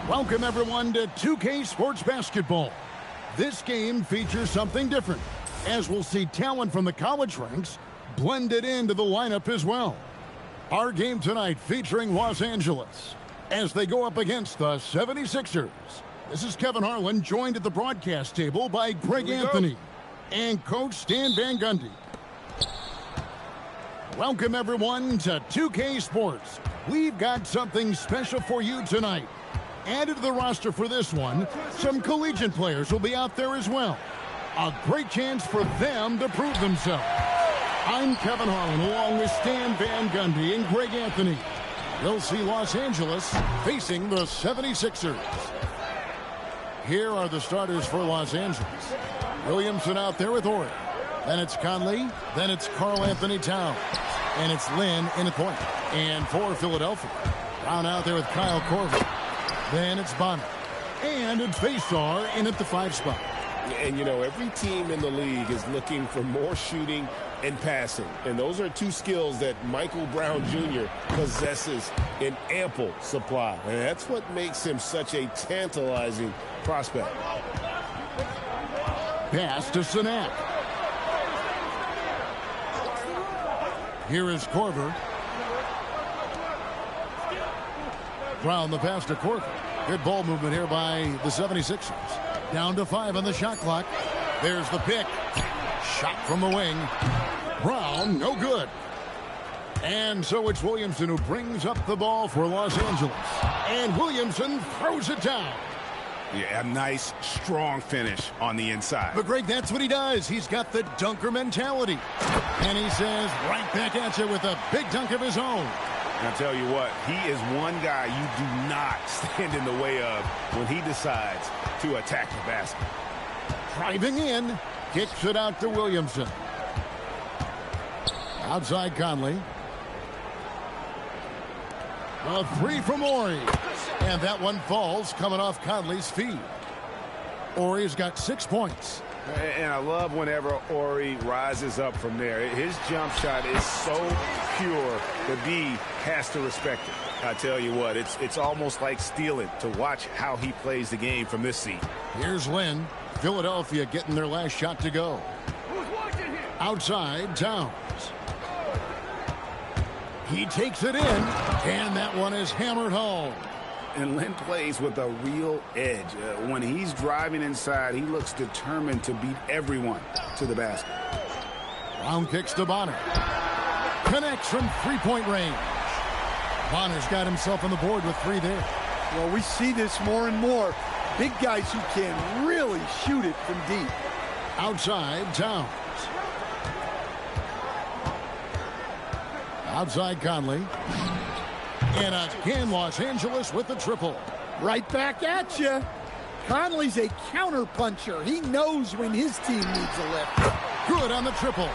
Welcome, everyone, to 2K Sports Basketball. This game features something different, as we'll see talent from the college ranks blended into the lineup as well. Our game tonight featuring Los Angeles as they go up against the 76ers. This is Kevin Harlan, joined at the broadcast table by Greg Anthony and Coach Stan Van Gundy. Welcome, everyone, to 2K Sports. We've got something special for you tonight. Added to the roster for this one, some collegiate players will be out there as well. A great chance for them to prove themselves. I'm Kevin Harlan, along with Stan Van Gundy and Greg Anthony. We'll see Los Angeles facing the 76ers. Here are the starters for Los Angeles. Williamson out there with Ori. Then it's Conley. Then it's Karl Anthony Towns. And it's Lynn in the point. And for Philadelphia, Brown out there with Kyle Korver. Then it's Bonner. And it's Faisar in at the 5 spot. And, you know, every team in the league is looking for more shooting and passing. And those are two skills that Michael Brown Jr. possesses in ample supply. And that's what makes him such a tantalizing prospect. Pass to Sanak. Here is Korver. Brown the pass to Korver. Good ball movement here by the 76ers. Down to 5 on the shot clock. There's the pick. Shot from the wing. Brown, no good. And so it's Williamson who brings up the ball for Los Angeles. And Williamson throws it down. Yeah, a nice, strong finish on the inside. But, Greg, that's what he does. He's got the dunker mentality. And he says, right back at you with a big dunk of his own. And I'll tell you what, he is one guy you do not stand in the way of when he decides to attack the basket. Driving in, kicks it out to Williamson. Outside Conley. A 3 from Ori. And that one falls coming off Conley's feet. Ori's got 6 points. And I love whenever Ori rises up from there. His jump shot is so pure, the D has to respect it. I tell you what, it's almost like stealing to watch how he plays the game from this seat. Here's Lynn. Philadelphia getting their last shot to go. Outside, Towns. He takes it in, and that one is hammered home. And Lynn plays with a real edge. When he's driving inside, he looks determined to beat everyone to the basket. Brown kicks to Bonner. Connects from three-point range. Bonner's got himself on the board with 3 there. Well, we see this more and more. Big guys who can really shoot it from deep. Outside, Towns. Outside, Conley. And again, Los Angeles with the triple. Right back at you. Conley's a counter-puncher. He knows when his team needs a lift. Good on the triple.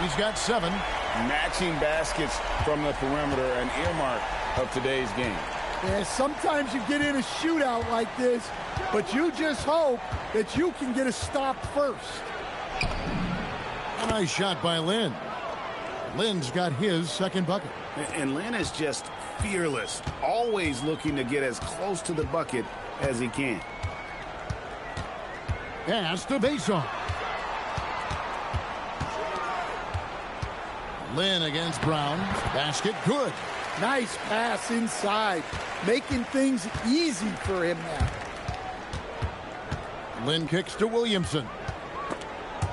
He's got 7. Matching baskets from the perimeter, an earmark of today's game. Yeah, sometimes you get in a shootout like this, but you just hope that you can get a stop first. A nice shot by Lynn. Lynn's got his 2nd bucket. And Lynn is just fearless, always looking to get as close to the bucket as he can. Pass to Faisar. Lynn against Brown. Basket good. Nice pass inside, making things easy for him now. Lynn kicks to Williamson.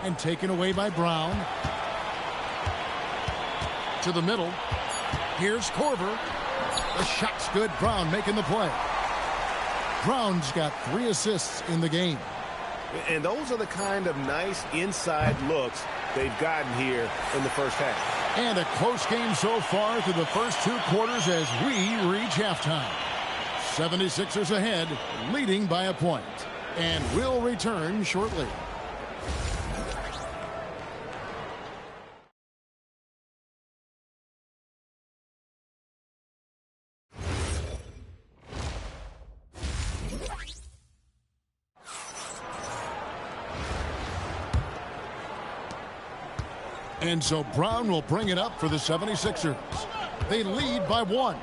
And taken away by Brown. To the middle. Here's Korver. The shot's good. Brown making the play. Brown's got 3 assists in the game. And those are the kind of nice inside looks they've gotten here in the first half. And a close game so far through the first 2 quarters as we reach halftime. 76ers ahead, leading by a point. And we'll return shortly. And so Brown will bring it up for the 76ers. They lead by 1.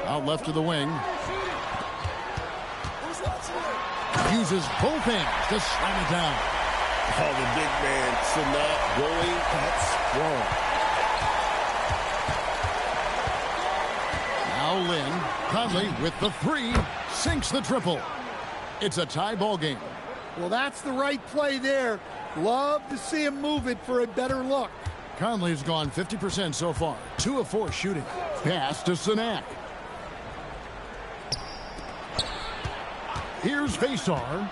Out left to the wing. Uses both hands to slam it down. Oh, the big man, Sanat, going that strong. Now Lynn, Conley with the three, sinks the triple. It's a tie ball game. Well, that's the right play there. Love to see him move it for a better look. Conley's gone 50% so far. 2 of 4 shooting. Pass to Sanat. Here's Vasar.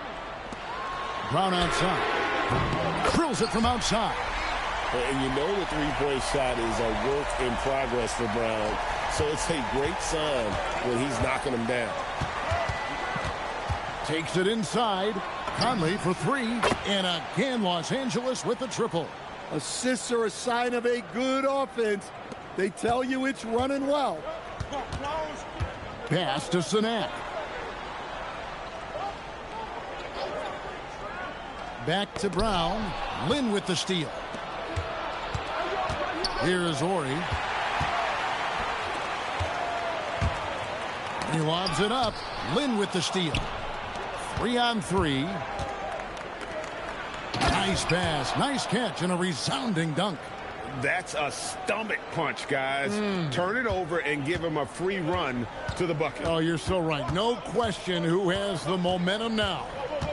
Brown outside. Drills it from outside. And you know the three-point shot is a work in progress for Brown. So it's a great sign when he's knocking them down. Takes it inside. Conley for 3. And again, Los Angeles with the triple. Assists are a sign of a good offense. They tell you it's running well. Pass to Sanat. Back to Brown. Lynn with the steal. Here's Ori. He lobs it up. Lynn with the steal. 3-on-3. Nice pass. Nice catch and a resounding dunk. That's a stomach punch, guys. Turn it over and give him a free run to the bucket. Oh, you're so right. No question who has the momentum now.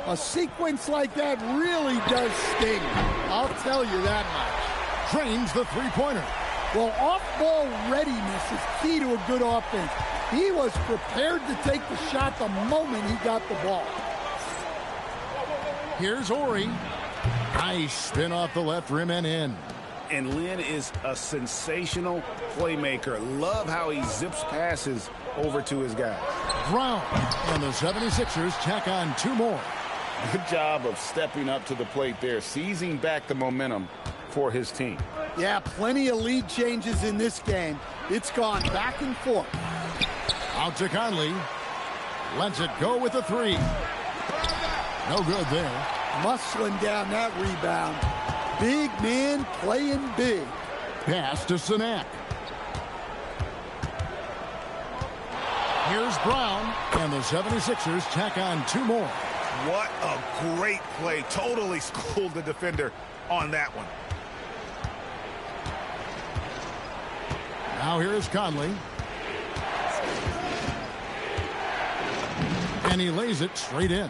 A sequence like that really does sting. I'll tell you that much. Trains the three-pointer. Well, off-ball readiness is key to a good offense. He was prepared to take the shot the moment he got the ball. Here's Ori. Nice spin off the left rim and in. And Lynn is a sensational playmaker. Love how he zips passes over to his guys. Brown and the 76ers tack on 2 more. Good job of stepping up to the plate there, seizing back the momentum for his team. Yeah, plenty of lead changes in this game. It's gone back and forth. Out to Conley. Lets it go with a 3. No good there. Muscling down that rebound. Big man playing big. Pass to Sanat. Here's Brown, and the 76ers tack on 2 more. What a great play. Totally schooled the defender on that one. Now here's Conley. And he lays it straight in.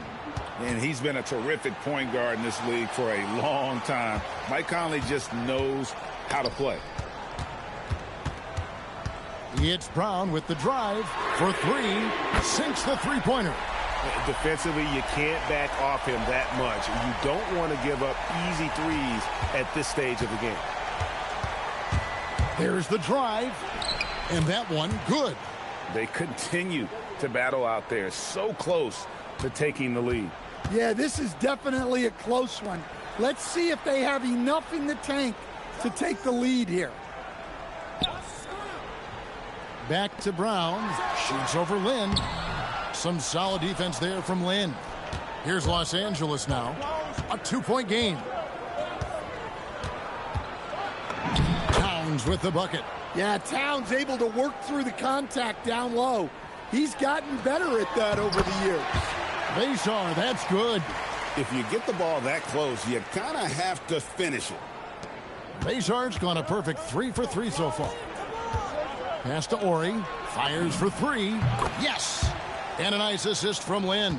And he's been a terrific point guard in this league for a long time. Mike Conley just knows how to play. It's Brown with the drive for 3. Sinks the three-pointer. Defensively, you can't back off him that much. You don't want to give up easy threes at this stage of the game. There's the drive. And that one, good. They continue to battle out there. So close to taking the lead. Yeah, this is definitely a close one. Let's see if they have enough in the tank to take the lead here. Back to Brown. Shoots over Lynn. Some solid defense there from Lynn. Here's Los Angeles now. A 2-point game. Towns with the bucket. Yeah, Towns able to work through the contact down low. He's gotten better at that over the years. Vasar, that's good. If you get the ball that close, you kind of have to finish it. Vasar's gone a perfect 3 for 3 so far. Pass to Ori. Fires for 3. Yes! And a nice assist from Lynn.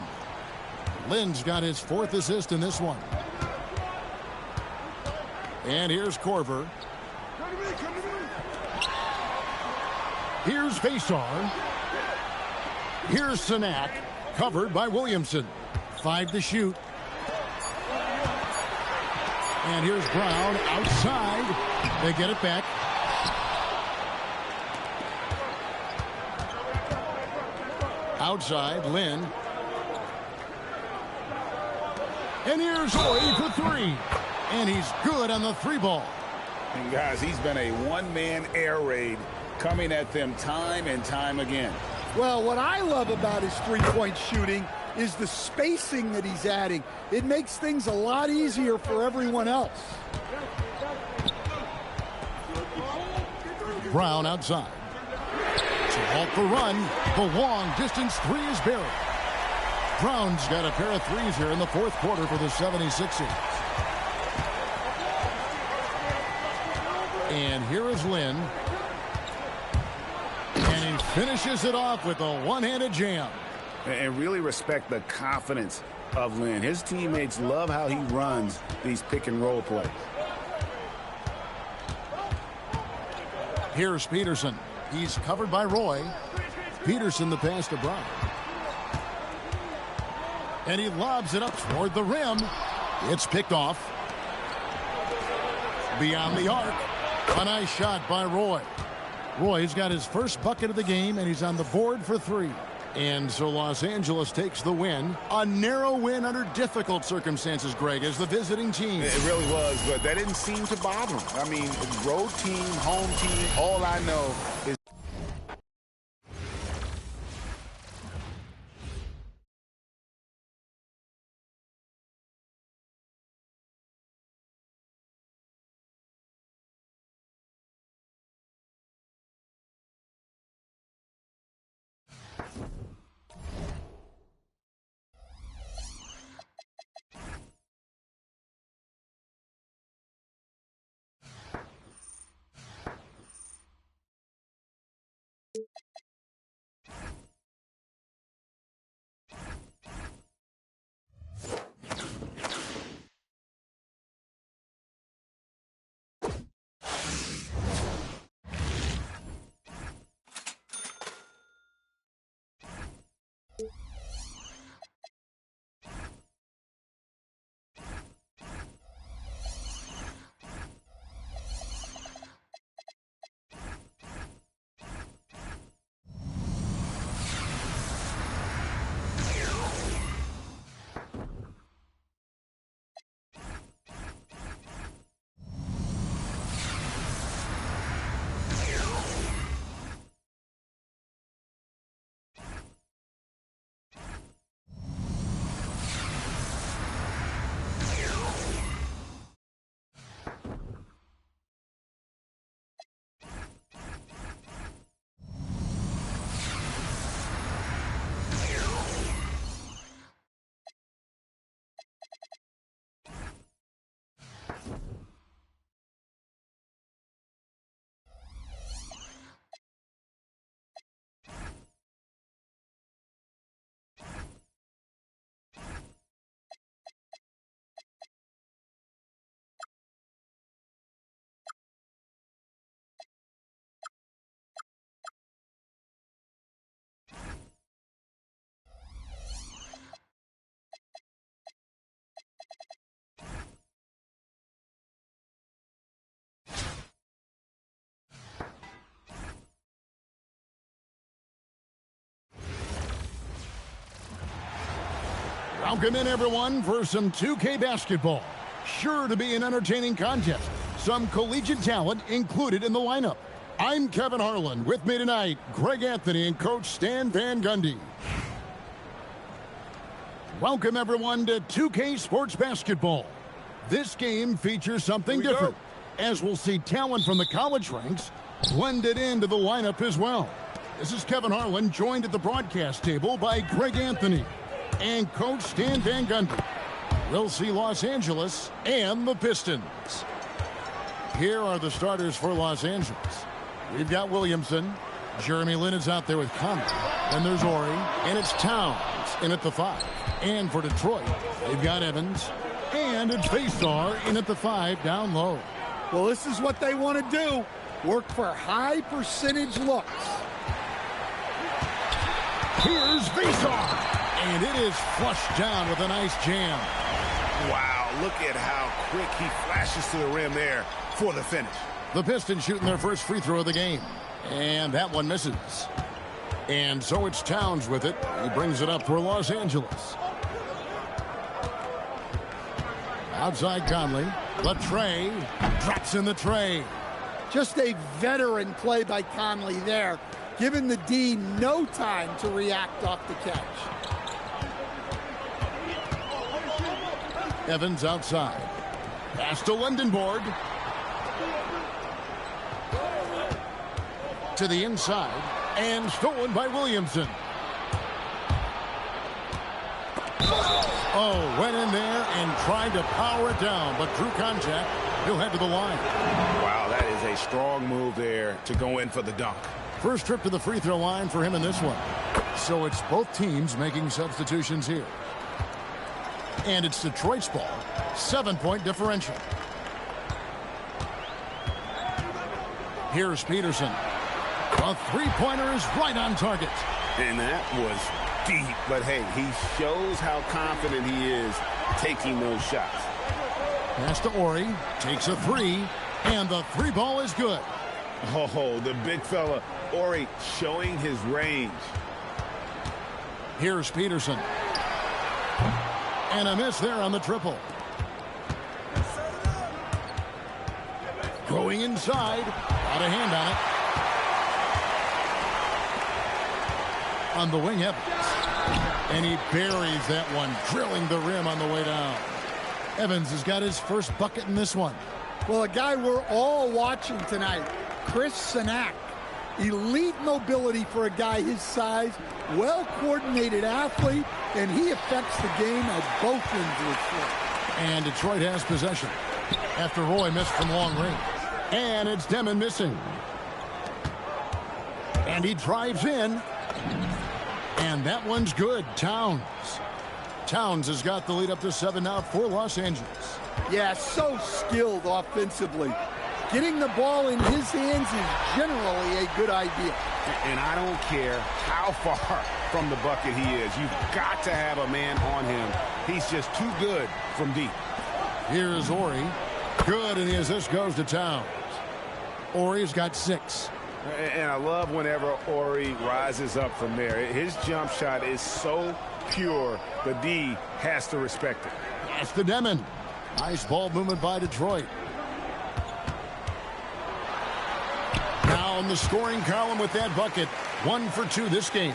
Lynn's got his 4th assist in this one. And here's Korver. Here's Vasar. Here's Sanat. Covered by Williamson. 5 to shoot. And here's Brown outside. They get it back. Outside, Lynn. And here's Ori for 3. And he's good on the 3 ball. And guys, he's been a one-man air raid coming at them time and time again. Well, what I love about his three-point shooting is the spacing that he's adding. It makes things a lot easier for everyone else. Brown outside. To halt the run. The long distance 3 is buried. Brown's got a pair of threes here in the fourth quarter for the 76ers. And here is Lynn. And he finishes it off with a one-handed jam. And really respect the confidence of Lynn. His teammates love how he runs these pick-and-roll plays. Here's Peterson. He's covered by Roy. Peterson the pass to Brown. And he lobs it up toward the rim. It's picked off. Beyond the arc. A nice shot by Roy. Roy's got his first bucket of the game, and he's on the board for three. And so Los Angeles takes the win. A narrow win under difficult circumstances, Greg, as the visiting team. It really was, but that didn't seem to bother him. I mean, road team, home team, all I know is Welcome in, everyone, for some 2K basketball. Sure to be an entertaining contest. Some collegiate talent included in the lineup. I'm Kevin Harlan. With me tonight, Greg Anthony and Coach Stan Van Gundy. Welcome, everyone, to 2K Sports Basketball. This game features something different, as we'll see talent from the college ranks blended into the lineup as well. This is Kevin Harlan, joined at the broadcast table by Greg Anthony and Coach Stan Van Gundy. We'll see Los Angeles and the Pistons. Here are the starters for Los Angeles. We've got Williamson. Jeremy Lin is out there with Conley. And there's Ori. And it's Towns in at the 5. And for Detroit, they've got Evans. And it's Faisar in at the 5 down low. Well, this is what they want to do. Work for high percentage looks. Here's Faisar. And it is flushed down with a nice jam. wow, look at how quick he flashes to the rim there for the finish. The Pistons shooting their first free throw of the game. And that one misses. And so it's Towns with it. He brings it up for Los Angeles. Outside Conley. The tray. Drops in the tray. Just a veteran play by Conley there, giving the D no time to react off the catch. Evans outside. Pass to Lindenborg. To the inside. And stolen by Williamson. Oh, went in there and tried to power it down, but drew contact. He'll head to the line. Wow, that is a strong move there to go in for the dunk. First trip to the free throw line for him in this one. So it's both teams making substitutions here. And it's Detroit's ball. 7-point differential. Here's Peterson. A three-pointer is right on target. And that was deep. But, hey, he shows how confident he is taking those shots. Pass to Ori. Takes a three. And the three ball is good. Oh, the big fella, Ori, showing his range. Here's Peterson. And a miss there on the triple. Going inside. Got a hand on it. On the wing, Evans. And he buries that one, drilling the rim on the way down. Evans has got his first bucket in this one. Well, a guy we're all watching tonight, Chris Sinak. Elite mobility for a guy his size, well-coordinated athlete, and he affects the game at both ends of the floor. And Detroit has possession after Roy missed from long range. And it's Demon missing. And he drives in. And that one's good. Towns has got the lead up to 7 now for Los Angeles. Yeah, so skilled offensively. Getting the ball in his hands is generally a good idea. And I don't care how far from the bucket he is. You've got to have a man on him. He's just too good from deep. Here's Ori. Good, and the assist goes to Towns. Ori's got 6. And I love whenever Ori rises up from there. His jump shot is so pure, the D has to respect it. That's the Demon. Nice ball movement by Detroit. Now in the scoring column with that bucket. 1 for 2 this game.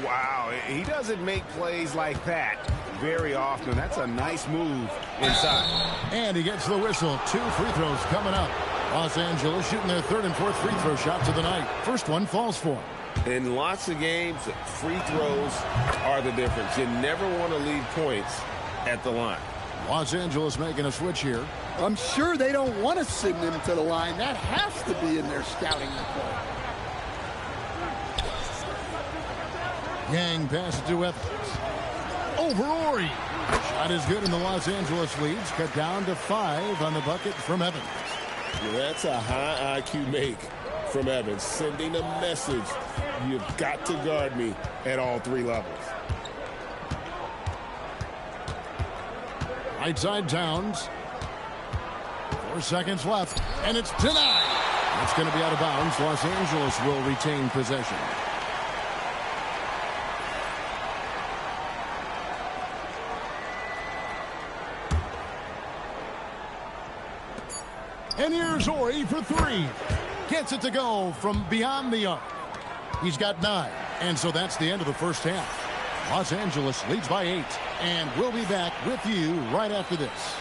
Wow, he doesn't make plays like that very often. That's a nice move inside. And he gets the whistle. 2 free throws coming up. Los Angeles shooting their 3rd and 4th free throw shots of the night. First one falls for him. In lots of games, free throws are the difference. You never want to leave points at the line. Los Angeles making a switch here. I'm sure they don't want to send him to the line. That has to be in their scouting report. Yang passes to Evans. Over Ori. Shot is good, and the Los Angeles leads cut down to 5 on the bucket from Evans. Yeah, that's a high IQ make from Evans, sending a message. You've got to guard me at all 3 levels. Right side Towns. 4 seconds left, and it's denied. It's going to be out of bounds. Los Angeles will retain possession. And here's Ori for 3. Gets it to go from beyond the arc. He's got 9, and so that's the end of the first half. Los Angeles leads by 8, and we'll be back with you right after this.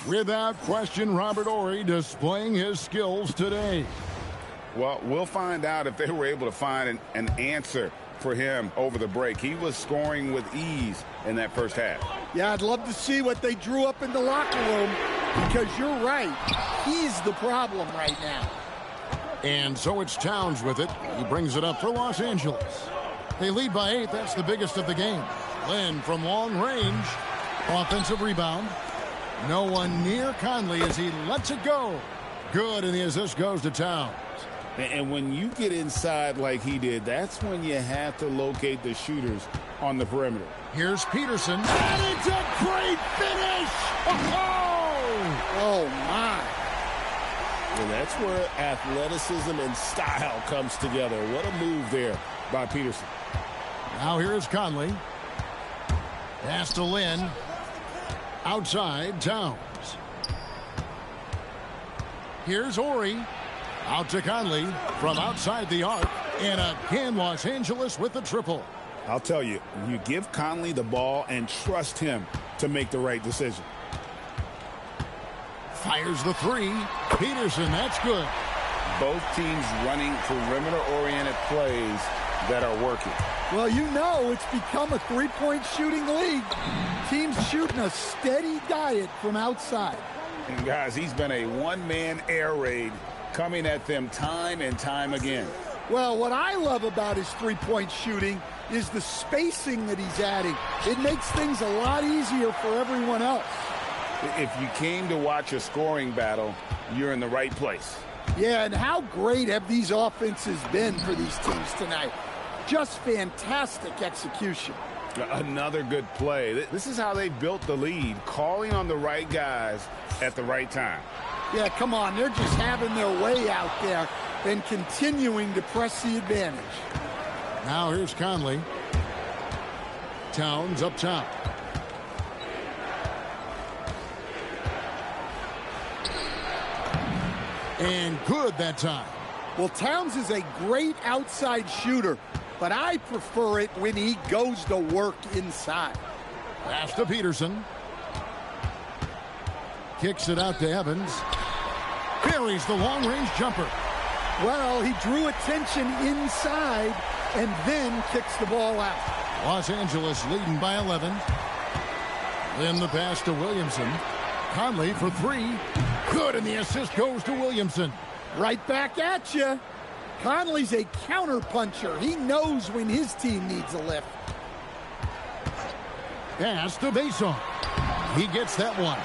Without question, Robert Ori displaying his skills today. Well, we'll find out if they were able to find an answer for him over the break. He was scoring with ease in that first half. Yeah, I'd love to see what they drew up in the locker room, because you're right. He's the problem right now. And so it's Towns with it. He brings it up for Los Angeles. They lead by 8. That's the biggest of the game. Lynn from long range. Offensive rebound. No one near Conley as he lets it go. Good, and the assist goes to Towns. And when you get inside like he did, that's when you have to locate the shooters on the perimeter. Here's Peterson. And it's a great finish! Oh, my. And that's where athleticism and style comes together. What a move there by Peterson. Now here is Conley. Pass to Lynn. Outside, Towns. Here's Ori. Out to Conley from outside the arc. And again, Los Angeles with the triple. I'll tell you, you give Conley the ball and trust him to make the right decision. Fires the three. Peterson, that's good. Both teams running perimeter-oriented plays that are working. Well, you know it's become a three-point shooting league. Teams shooting a steady diet from outside. And guys, he's been a one-man air raid coming at them time and time again. Well, what I love about his three-point shooting is the spacing that he's adding. It makes things a lot easier for everyone else. If you came to watch a scoring battle, you're in the right place. Yeah, and how great have these offenses been for these teams tonight? Just fantastic execution. Another good play. This is how they built the lead, calling on the right guys at the right time. Yeah, come on, they're just having their way out there and continuing to press the advantage. Now here's Conley. Towns up top. And good that time. Well, Towns is a great outside shooter, but I prefer it when he goes to work inside. Pass to Peterson. Kicks it out to Evans. Buries the long-range jumper. Well, he drew attention inside and then kicks the ball out. Los Angeles leading by 11. Then the pass to Williamson. Conley for three. Good, and the assist goes to Williamson. Right back at you. Conley's a counter-puncher. He knows when his team needs a lift. Pass to Bason. He gets that one.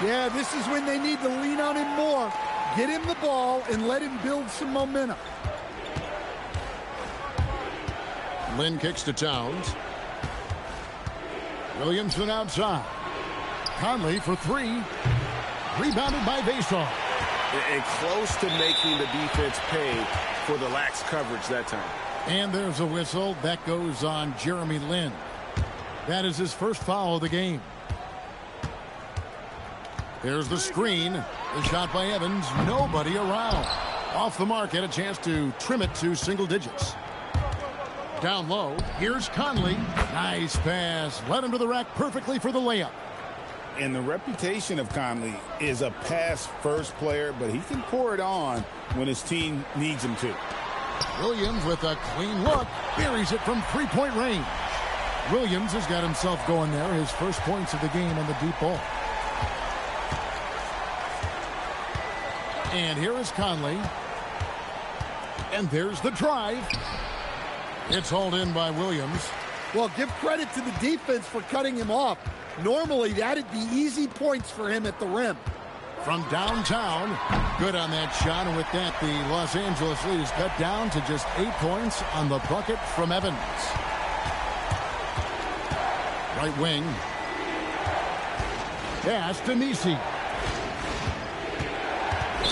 Yeah, this is when they need to lean on him more. Get him the ball and let him build some momentum. Lynn kicks to Towns. Williamson outside. Conley for three. Rebounded by Bason. And close to making the defense pay for the lax coverage that time. And there's a whistle. That goes on Jeremy Lin. That is his first foul of the game. There's the screen. The shot by Evans. Nobody around. Off the mark. Had a chance to trim it to single digits. Down low. Here's Conley. Nice pass. Led him to the rack perfectly for the layup. And the reputation of Conley is a pass-first player, but he can pour it on when his team needs him to. Williams with a clean look. Buries it from three-point range. Williams has got himself going there. His first points of the game on the deep ball. And here is Conley. And there's the drive. It's hauled in by Williams. Well, give credit to the defense for cutting him off. Normally, that'd be easy points for him at the rim. From downtown, good on that shot. And with that, the Los Angeles lead is cut down to just 8 points on the bucket from Evans. Right wing. Pass to Nisi.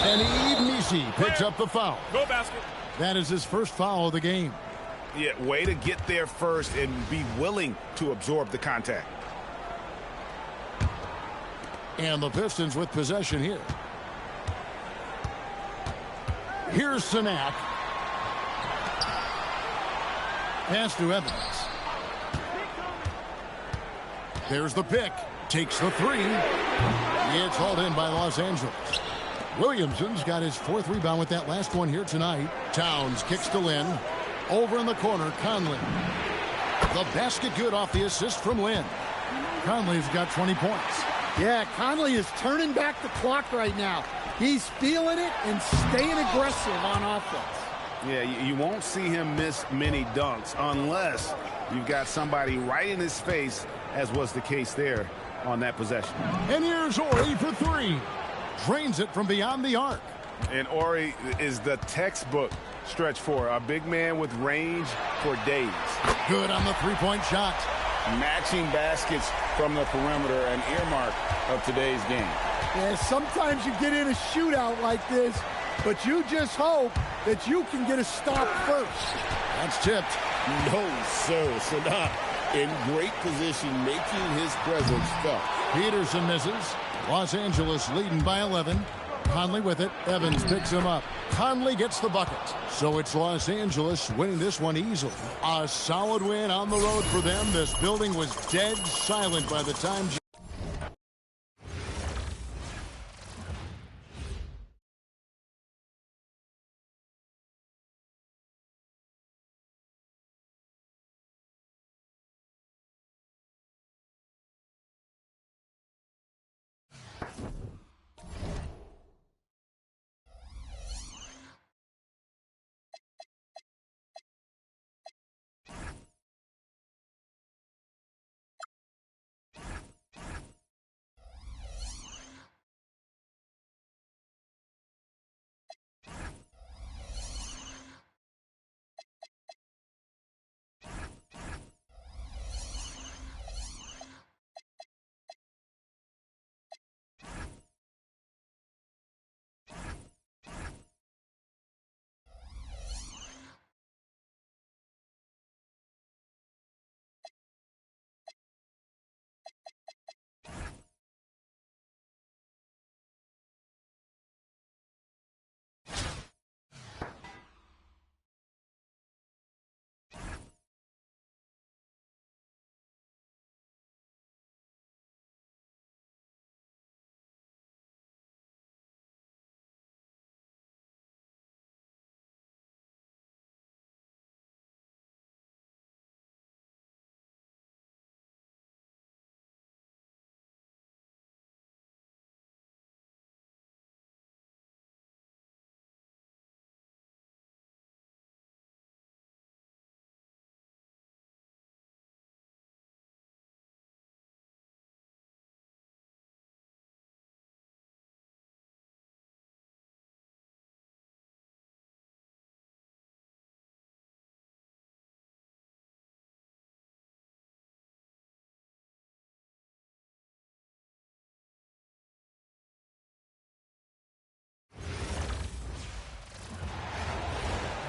And Eve Nisi picks up the foul. Go basket. That is his first foul of the game. Yeah, way to get there first and be willing to absorb the contact. And the Pistons with possession here. Here's Sanak. Pass to Evans. There's the pick. Takes the three. It's hauled in by Los Angeles. Williamson's got his fourth rebound with that last one here tonight. Towns kicks to Lynn. Over in the corner, Conley. The basket good off the assist from Lynn. Conley's got 20 points. Yeah, Conley is turning back the clock right now. He's feeling it and staying aggressive on offense. Yeah, you won't see him miss many dunks unless you've got somebody right in his face, as was the case there on that possession. And here's Ori for three. Drains it from beyond the arc. And Ori is the textbook stretch four, a big man with range for days. Good on the three-point shot. Matching baskets from the perimeter, an earmark of today's game. Yeah, sometimes you get in a shootout like this, but you just hope that you can get a stop first. That's tipped. No, sir. Sanak in great position, making his presence felt. Peterson misses. Los Angeles leading by 11. Conley with it. Evans picks him up. Conley gets the bucket. So it's Los Angeles winning this one easily. A solid win on the road for them. This building was dead silent by the time...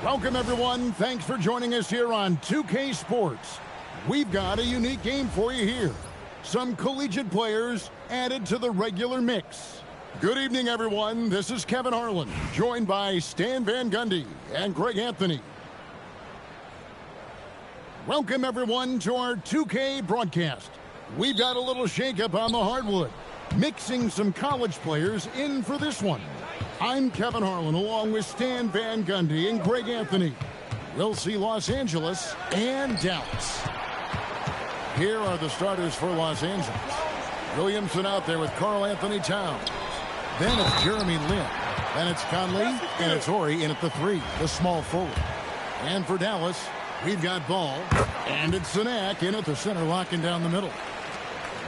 Welcome, everyone. Thanks for joining us here on 2K Sports. We've got a unique game for you here. Some collegiate players added to the regular mix. Good evening, everyone. This is Kevin Harlan, joined by Stan Van Gundy and Greg Anthony. Welcome, everyone, to our 2K broadcast. We've got a little shakeup on the hardwood, mixing some college players in for this one. I'm Kevin Harlan, along with Stan Van Gundy and Greg Anthony. We'll see Los Angeles and Dallas. Here are the starters for Los Angeles. Williamson out there with Karl Anthony Towns. Then it's Jeremy Lin. Then it's Conley, and it's Horry in at the 3, the small forward. And for Dallas, we've got Ball, and it's Sanak in at the center, locking down the middle.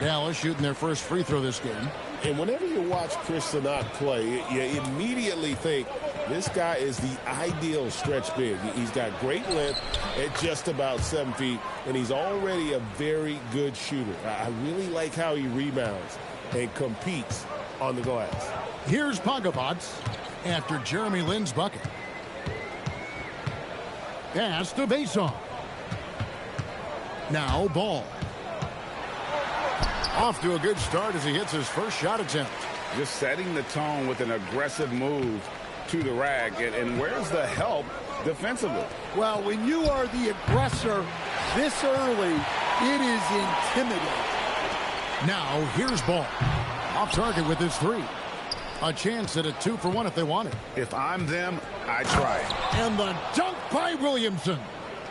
Dallas shooting their first free throw this game. And whenever you watch Chris Sanak play, you immediately think this guy is the ideal stretch big. He's got great length at just about 7 feet, and he's already a very good shooter. I really like how he rebounds and competes on the glass. Here's Pagavats after Jeremy Lin's bucket. Pass to Basoff. Now Ball. Off to a good start as he hits his first shot attempt. Just setting the tone with an aggressive move to the rack. And where's the help defensively? Well, when you are the aggressor this early, it is intimidating. Now, here's Ball. Off target with his 3. A chance at a 2-for-1 if they want it. If I'm them, I try it. And the dunk by Williamson.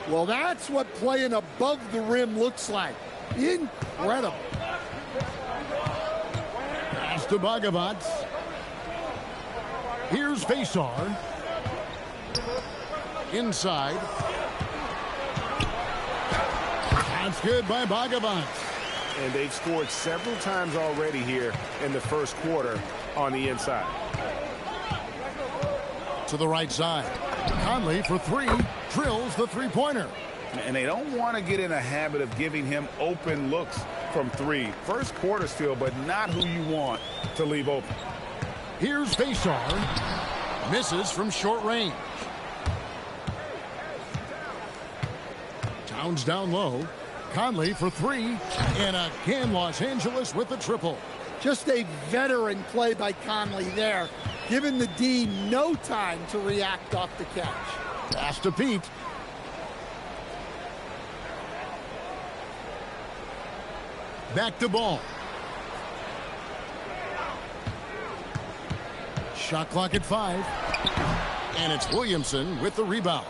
Well, that's what playing above the rim looks like. Incredible. Pass to Pagavats. Here's Fasar. Inside. That's good by Pagavats. And they've scored several times already here in the first quarter on the inside. To the right side. Conley for 3. Drills the three-pointer. And they don't want to get in a habit of giving him open looks from 3. First quarter still, but not who you want to leave open. Here's Fasar. Misses from short range. Towns down low. Conley for three. And again, Los Angeles with the triple. Just a veteran play by Conley there, giving the D no time to react off the catch. Pass to Pete. Back to Ball. Shot clock at 5. And it's Williamson with the rebound.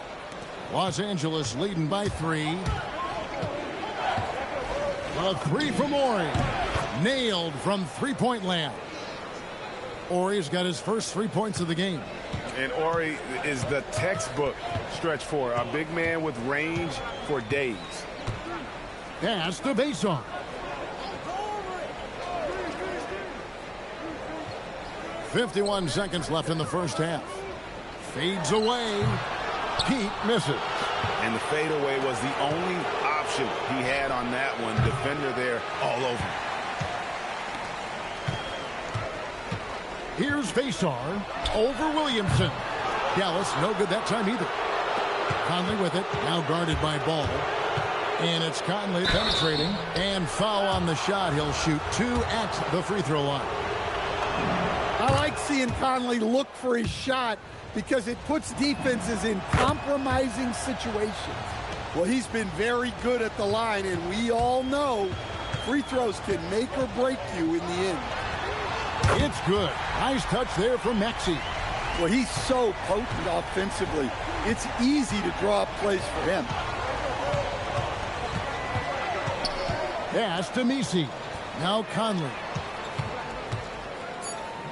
Los Angeles leading by 3. A 3 from Ori. Nailed from three-point land. Ori's got his first 3 points of the game. And Ori is the textbook stretch four. A big man with range for days. Pass to Bason. .51 seconds left in the first half. Fades away. Pete misses. And the fadeaway was the only option he had on that one. Defender there all over. Here's Basar over Williamson. Dallas no good that time either. Conley with it. Now guarded by Ball. And it's Conley penetrating. And foul on the shot. He'll shoot 2 at the free throw line. I like seeing Conley look for his shot because it puts defenses in compromising situations. Well, he's been very good at the line, and we all know free throws can make or break you in the end. It's good. Nice touch there from Maxey. Well, he's so potent offensively. It's easy to draw up plays for him. Pass to Messi. Now Conley.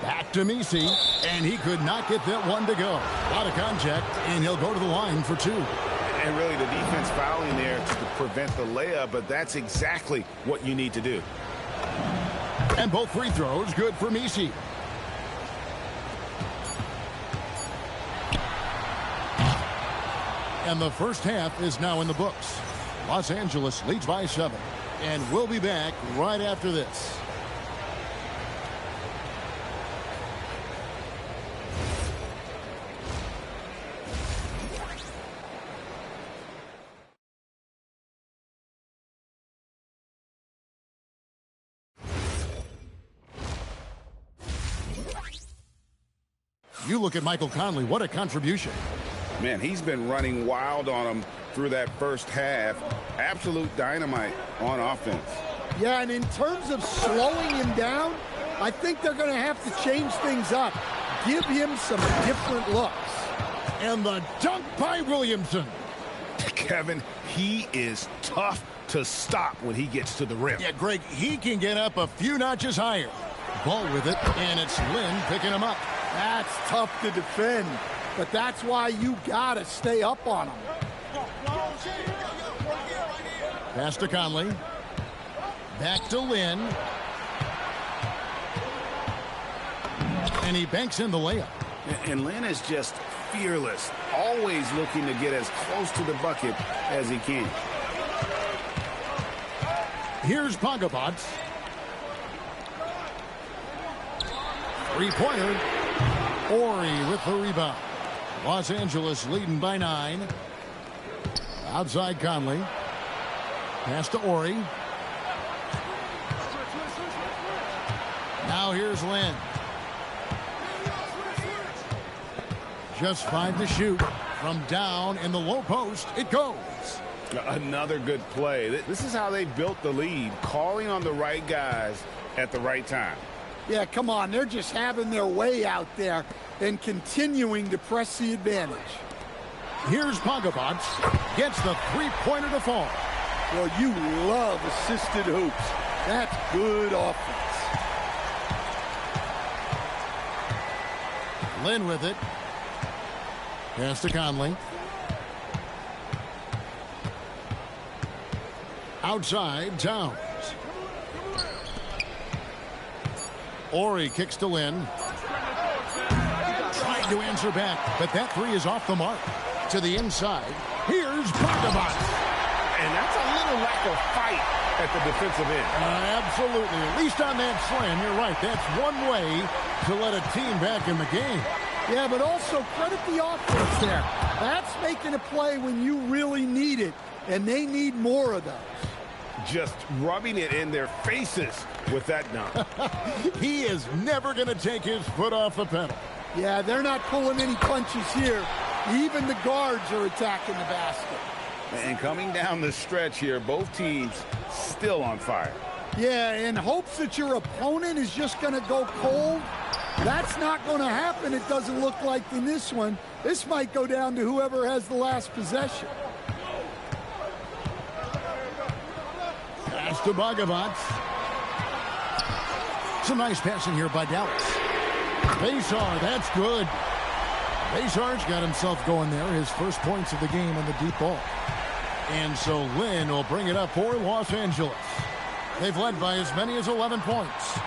Back to Messi, and he could not get that one to go. A lot of contact, and he'll go to the line for 2. And really the defense fouling there to prevent the layup, but that's exactly what you need to do. And both free throws good for Messi. And the first half is now in the books. Los Angeles leads by 7. And we'll be back right after this. You look at Michael Conley, what a contribution. Man, he's been running wild on him through that first half. Absolute dynamite on offense. Yeah, and in terms of slowing him down, I think they're going to have to change things up. Give him some different looks. And the dunk by Williamson. Kevin, he is tough to stop when he gets to the rim. Yeah, Greg, he can get up a few notches higher. Ball with it, and it's Lynn picking him up. That's tough to defend, but that's why you got to stay up on him. Pass to Conley. Back to Lynn. And he banks in the layup. And Lynn is just fearless, always looking to get as close to the bucket as he can. Here's Pogba. Three-pointer. Ori with the rebound. Los Angeles leading by 9. Outside Conley. Pass to Ori. Now here's Lynn. Just 5 to shoot. From down in the low post, it goes. Another good play. This is how they built the lead, calling on the right guys at the right time. Yeah, come on. They're just having their way out there and continuing to press the advantage. Here's Pogba. Gets the three-pointer to fall. Well, you love assisted hoops. That's good offense. Lynn with it. Pass to Conley. Outside, Towns. Ori kicks to Lynn. Trying to answer back, but that three is off the mark. To the inside. Here's Pogba. And that's a little lack of fight at the defensive end. Absolutely. At least on that slam, you're right. That's one way to let a team back in the game. Yeah, but also credit the offense there. That's making a play when you really need it, and they need more of those. just rubbing it in their faces with that dunk. He is never going to take his foot off the pedal. Yeah, they're not pulling any punches here. Even the guards are attacking the basket. And coming down the stretch here, both teams still on fire. Yeah, in hopes that your opponent is just going to go cold. That's not going to happen, it doesn't look like in this one. This might go down to whoever has the last possession. Pass to Bogavants. Some nice passing here by Dallas. Basar, that's good. Basar's got himself going there. His first points of the game on the deep ball. And so Lynn will bring it up for Los Angeles. They've led by as many as 11 points.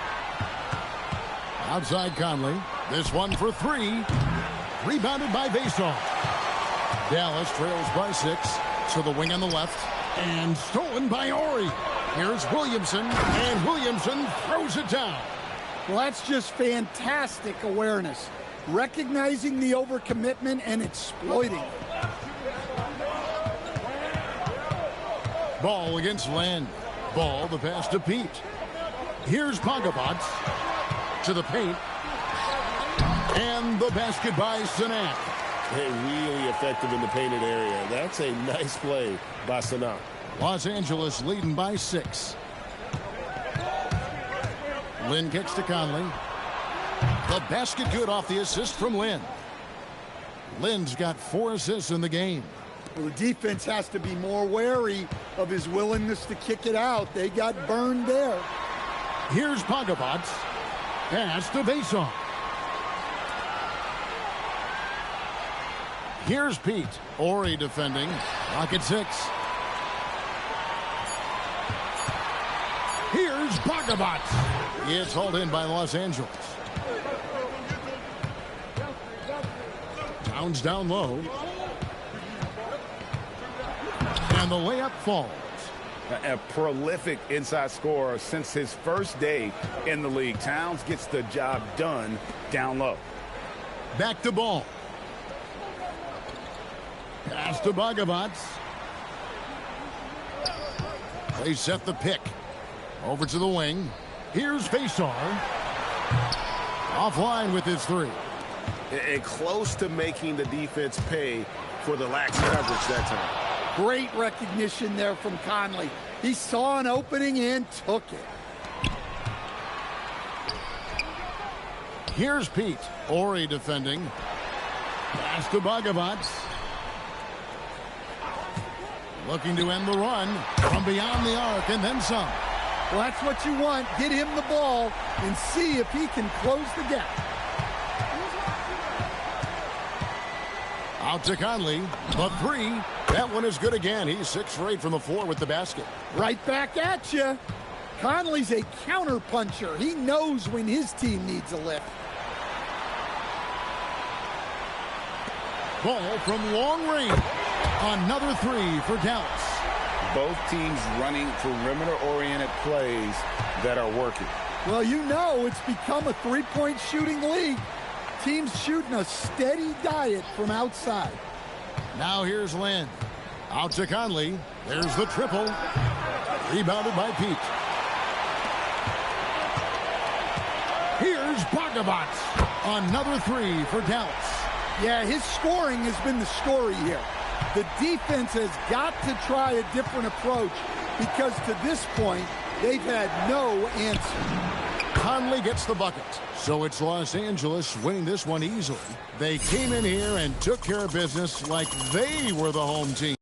Outside Conley. This one for three. Rebounded by Basar. Dallas trails by 6 to the wing on the left. And stolen by Ori. Here's Williamson. And Williamson throws it down. Well, that's just fantastic awareness. Recognizing the overcommitment and exploiting it. Ball against Land. Ball, the pass to Pete. Here's Bogavants to the paint. And the basket by Sanak. Really effective in the painted area. That's a nice play by Sanak. Los Angeles leading by 6. Lynn kicks to Conley. The basket good off the assist from Lynn. Lynn's got 4 assists in the game. Well, the defense has to be more wary of his willingness to kick it out. They got burned there. Here's Bogavants. Pass to Basar. Here's Pete. Ori defending. Rocket 6. Here's Bogavants. It's hauled in by Los Angeles. Towns down low. And the layup falls. A prolific inside scorer since his first day in the league. Towns gets the job done down low. Back to Ball. Pass to Bogavants. They set the pick. Over to the wing. Here's Basar. Offline with his 3. And close to making the defense pay for the lax coverage that time. Great recognition there from Conley. He saw an opening and took it. Here's Pete. Ori defending. Pass to Bogavants. Looking to end the run from beyond the arc and then some. Well, that's what you want. Get him the ball and see if he can close the gap. Out to Conley. The 3. That one is good again. He's 6 for 8 from the floor with the basket. Right back at you. Conley's a counter puncher. He knows when his team needs a lift. Ball from long range. Another 3 for Dallas. Both teams running perimeter-oriented plays that are working. Well, you know it's become a three-point shooting league. Teams shooting a steady diet from outside. Now here's Lynn. Out to Conley. There's the triple. Rebounded by Pete. Here's Bogavants. Another 3 for Dallas. Yeah, his scoring has been the story here. The defense has got to try a different approach because to this point, they've had no answer. Conley gets the bucket. So it's Los Angeles winning this one easily. They came in here and took care of business like they were the home team.